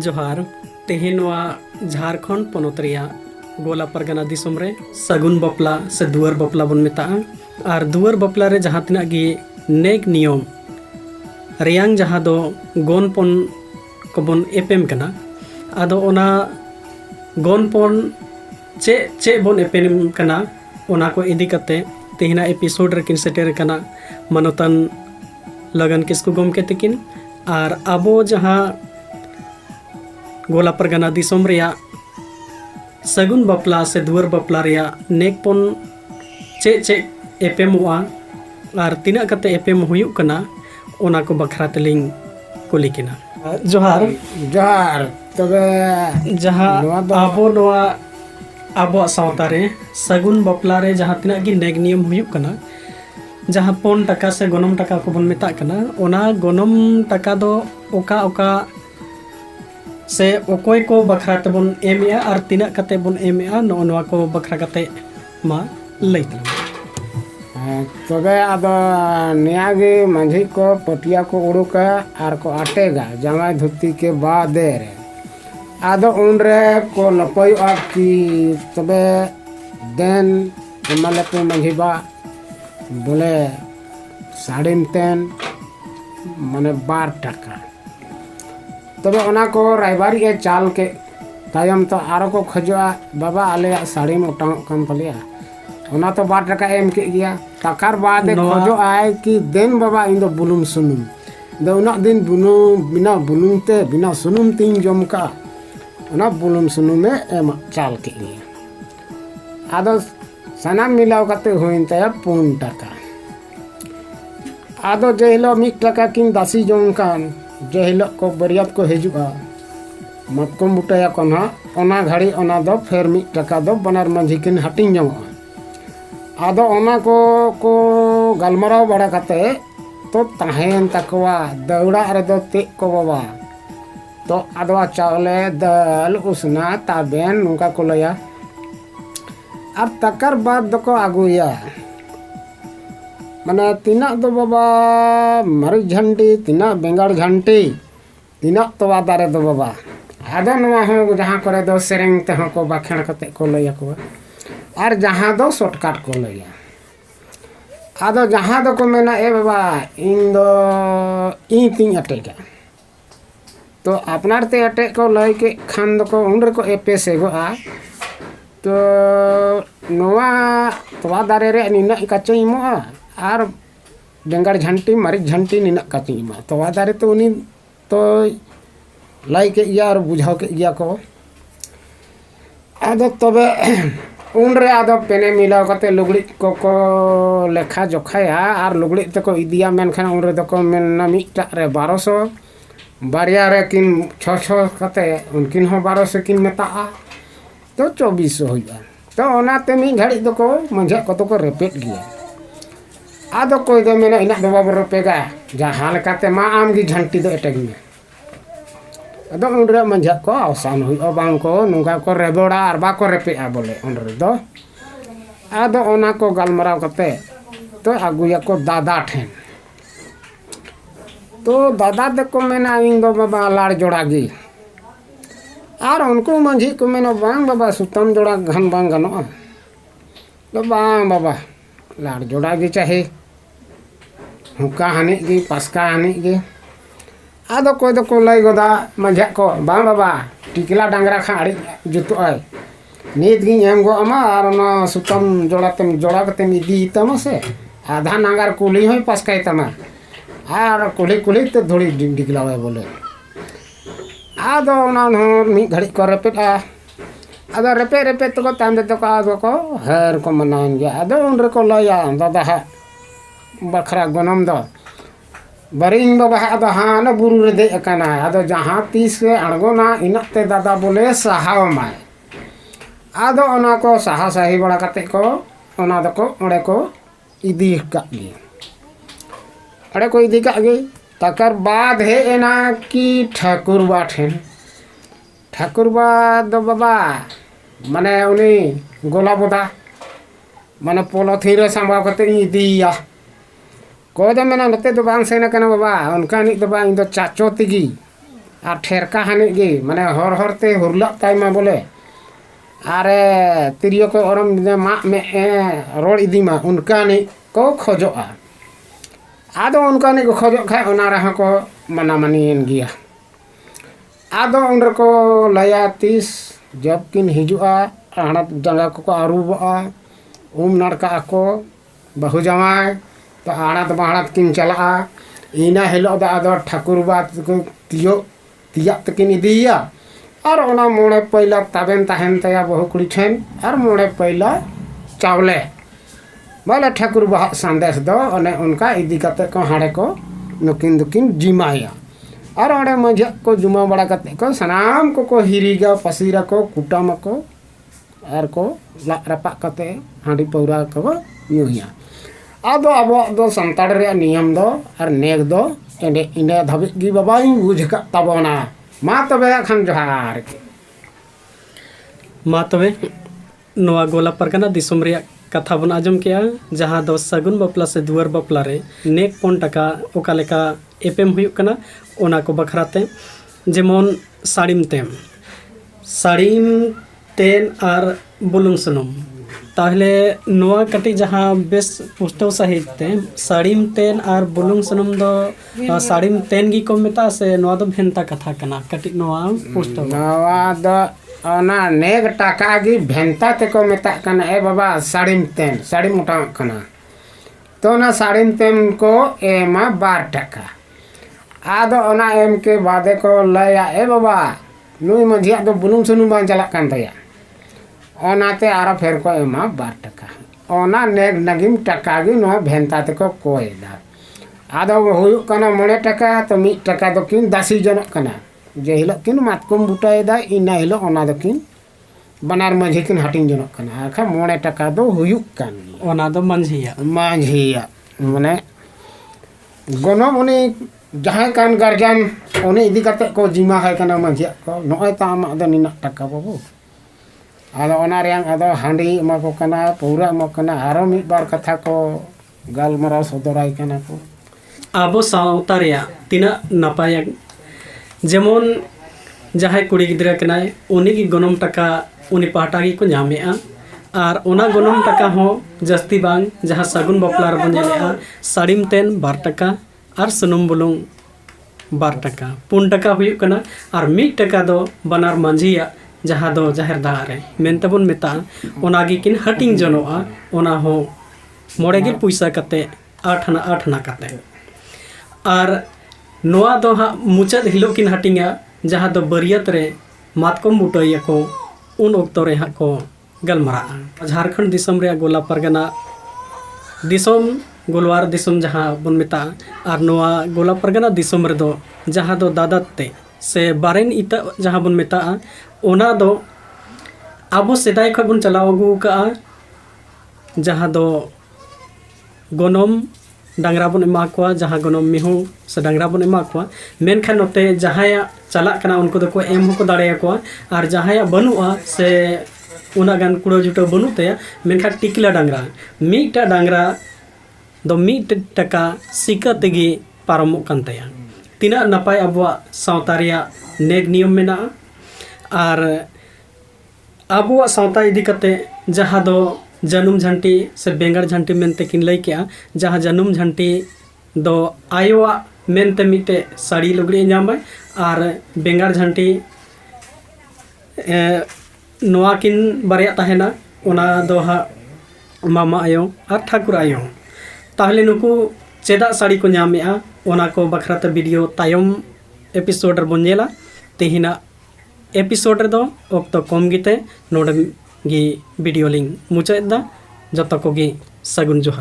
जोहार तेहेनवा झारखंड पोनोत रिया गोला परगना दिसोम रे सगुन बपला से दुआर बपला बन मेता और दुआर बपला रे जहाँ तिना गी नेक नियम रियांग जहाँ दो गोनपन कोबन एपेम कना आदो ओना गोनपन चे चे बन एपेम कना ओना को इदी कते तेहिना एपिसोड रेकिन सेटेर कना मनोतन लगन किसको गोमके तकिन और आबो जहाँ गोला परगना दिसोम रिया सगुन बपला से दुआर बपला रिया नेकपन चे चे एपेमोआ और तिना कते एपेम हुयुक कना ओना को बखरा तलिंग कुली किना जोहार जोहार तबे जहाँ आबो नोआ आबो सावता रे सगुन बपला रे जहाँ तिना गी नेक नियम हुयुक कना जहाँ पन टका से गोनम टका को बन मेता कना ओना गोनम टका दो ओका ओका से ओकोय को बखरा तबन एमिया और तिना कते बन एमिया नोआ को बखरा कते मा लैतल तबे आदो नियागे मंझी को पटिया को उड़ुका और को आटेगा जमाई धुती के बाद रे आदो उनरे को लपयोआ की तबे देन मलपु मंझी बा बोले साड़ीम तेन माने 12 टका तबे ओना को रायबारी के चाल के तायम तो आरो को खजोआ बाबा आले साड़ी में उठाओ कम पलिया ओना तो 12 टका एम के गया तकार बाद खजो आए कि दिन बाबा इन दो बुलुम सुनुम दो उना दिन बुनु बिना बुलुम ते बिना सुनुम तीन जम का ओना बुलुम सुनुम में एम चाल के गया आदो सनाम मिलाव कते होइन ते 4 टका आदो जेहिलो 1 टका किन दासी जम कान जेहिलो को बरियात को हेजुआ मतकम बुटाया कोना ओना घड़ी ओना दो फेर 1 टका दो बनार मंझी किन हटिंग जामा आदो ओना को गलमराव बड़ा कते तो ताहेन तकवा दौड़ा रे दो ते को बाबा तो आदवा चावले दल उसना ताबेन नुका को लया अब तकर बाद दो को आगुया माने तीना दो बाबा मरी झंडी तीना बेंगाड़ घंटी तीना तो दारे दो बाबा आदो नवा हो जहाँ करे दो सेरेंग ते को बाखेण कते को लया को और जहाँ दो शॉर्टकट को लया आदो जहाँ दो को मेना ए बाबा इन दो इन तीन अटेगा तो अपनार ते अटे को लय के खान दो को उनरे को एपे से गो आ तो नवा तो दारे रे निना काचे इमोआ और बेंगाड़ झंटी मरी झंटी निना काचे इमा तो दारे तो उनी तो लाई के या और बुझाव के या को आदो तबे उनरे आदो पेने मिलाव कते लुगड़ी को लेखा जोखाया और लुगड़ी ते को इदिया मेनखान उनरे दो को मेना मिटा रे 1200 बारिया रे किन 600 कते उनकिन हो 1200 किन मेता तो 2400 होइया तो ओनाते मी घड़ी दो को मंझे को तो को रेपेट गया आदो कोई दो मेना इना दो बाबा रुपेगा जहाँ लेकाते मा आम की झंटी दो एटक में अदो उनरे मंझे को आसान हुई बांग को नुका को रेबोड़ा और बा को रेपेआ बोले उनरे दो आदो ओना को गलमराव कते तो आगुया को दादा ठेन तो दादा दे को मेना इन दो बाबा लाड़ जोड़ागी और उनको मंझी को मेनो बांग बाबा सुतम जोड़ा घन बांग गनो तो बांग बाबा लाड़ जोड़ा गी चाहे हुक्का हानि गी पसका हानि गी आदो कोई दो को लय गोदा मंझे को बांग बाबा टिकला डांगरा खा आड़ी जुतो आय नीत गी एम गो अमा और ना सुतम जोड़ा कते इदी तम से आधा नांगार कुली होय पसकाय तमा और कुली कुली तो धोड़ी डिगलावे बोले आदो ना मी घड़ी को रेपेटा आदो रेपे रेपे तो को तांदे तो आदो को हर को मनान गया आदो उनरे को लया दादा हा बखरा गोनम दो बरिंग बाबा आदो हाँ ना बुरु रे दे अकाना आदो जहाँ तीस के अड़गोना इनते दादा बोले सहाव माय आदो ओना को सहा सही बड़ा कते को ओना दो को ओड़े को इदी का गे अड़े को इदी का गे तकर बाद है एना की ठाकुर दो बाबा माने उनी गोला बोदा माने पोलोथीन रे संभाव करते इदिया को दो मेना नते दो बांग सेना कना बाबा उनका नि दो बांग दो चाचो तिगी और ठेरका हानि गे माने हर हरते हुरलक ताइमा बोले अरे तिरियो को ओरम मा में रोड इदीमा उनका ने को खोजोआ आदो उनका ने को खोजो खाय ओना रहा को मना मनीन गिया आदो उनर को लया तीस जब किन हिजुआ हड़प जंगा को आरूबा नाड़का को बहु जमाय तो आड़त बाड़त किन चला इना हिलो आदो ठाकुर बात को तियो तिया तकिन इदिया और ओना मोड़े पहला ताबेन ताहेन तया बहु कुड़ी ठेन और मोड़े पहला चावले बोले ठाकुर बाहा संदेश दो ओने उनका इदी कते को हाड़े को नुकिन दुकिन जिमाया और ओड़े मजा को जुमा बड़ा कते को सनाम को हिरीगा पसीरा को कुटाम को और को रपा कते हांडी पौरा को यूया आदो अब दो संताड़ रे नियम दो और नेक दो एंडे इने धबिक गी बाबाई बुझका तबोना मा तबे खान जोहार मा तबे नोआ गोला परगना दिसोम रे कथा बन आजम किया जहाँ दो सगुन बपला से दुआर बपला रे नेक पन टका ओका लेका एपेम हुयुक कना ओना को बखराते जेमन साड़ीम तेन और बुलुंग सुनुम ताहले नोआ कटी जहाँ बेस पुष्टव सहित ते साड़ीम तेन और बुलुंग सुनुम दो साड़ीम तेन गी को मेता से नोआ दो भेंता कथा कना कटी नोआ पुष्टव नोआ दो ओना नेक टाका गी भेंता ते को मेता कना ए बाबा साड़ीम तेन साड़ी मोटा कना तो ना साड़ीम तेन को एमा 12 टका आदो ओना एम के बादे को लया ए बाबा नुई मंझिया दो बुलुंग सुनुम बां चला कान तया ओनाते आरा फेर को एमा 12 टका ओना नेक नगिम टका गी नो भेंता ते को कोयदा आदो हुयुक कना 9 टका तो 1 टका दो किन दासी जनक कना जे हिलो किन मातकुम बुटायदा इना हिलो ओना दो किन बनार मंझी किन हटिंग जनक कना आखा 9 टका दो हुयुक कान ओना दो मंझिया माने गोनो उनी जहां कान गार्जियन उनी इदी कते को जिमा है कना मंझिया को नोय ता आमा दो निना टका बाबू आदो ओना रेंग आदो हांडी मा को कना पूरा मा कना आरो मिद बार कथा को गालमराव सदराय कना को आबो सावता रेया तिना नापाय जेमन जहां कुड़ी गिद्रा कनाय उनी की गनम टका उनी पाटा की को नामेआ और ओना गनम टका हो जस्ती बांग जहां सगुन बपला रे बनेलेआ साड़ीम तेन 12 टका और सुनुम बुलुंग 12 टका 4 टका हुयुक कना और 1 टका दो बनार मंझिया जहाँ दो जाहिर दाग रे मेनते बन मेता ओनागी किन हटिंग जनोआ ओना हो 9 पैसा कते 8 आना कते और नोआ दो हा मुचाद हिलो किन हटिंगा जहाँ दो बरियत रे मातकम बुटैया को उन ओक्तो रे हा को गलमरा झारखंड दिसम रे गोला परगना दिसम गोलवार दिसम जहाँ बन मेता और नोआ गोला परगना दिसम रे दो जहाँ दो दादाते से बारेन इता जहाँ बन मेता ओना दो आबो सेदाय खय बन चलाव अगु का जहाँ दो गनम डांगरा बन एमा को जहाँ गनम मिहु से डांगरा बन एमा को मेनखान नोते जहाया चला कना उनको दो को एम हो को दाड़े को और जहाया बनुआ से उना गान कुड़ो जुटो बनुते मेनखान टिकला डांगरा मीटा डांगरा दो 1 टका सिका तेगी पारमो कान तया तिना नपाय अबवा सावता रेया नेक नियम मेना और अबुआ सावता इदी कते जहाँ दो जनुम झंटी से बेंगड़ झंटी मेनते किन लई के जहाँ जनुम झंटी दो आयोआ मेनते मिटे साड़ी लुगड़ी नाम और बेंगड़ झंटी नोआ किन बारिया ताहेना ओना दो हा मामा आयो और ठाकुर आयो ताहले नुकु चेदा साड़ी को नामेआ ओना को बखराते वीडियो तायम एपिसोड रे बन नेला तेहिना एपिसोड रे दो ओक्तो कम गिते नोडे गी वीडियो लिंक मुचाइदा जतो को गी सगुन जोहार।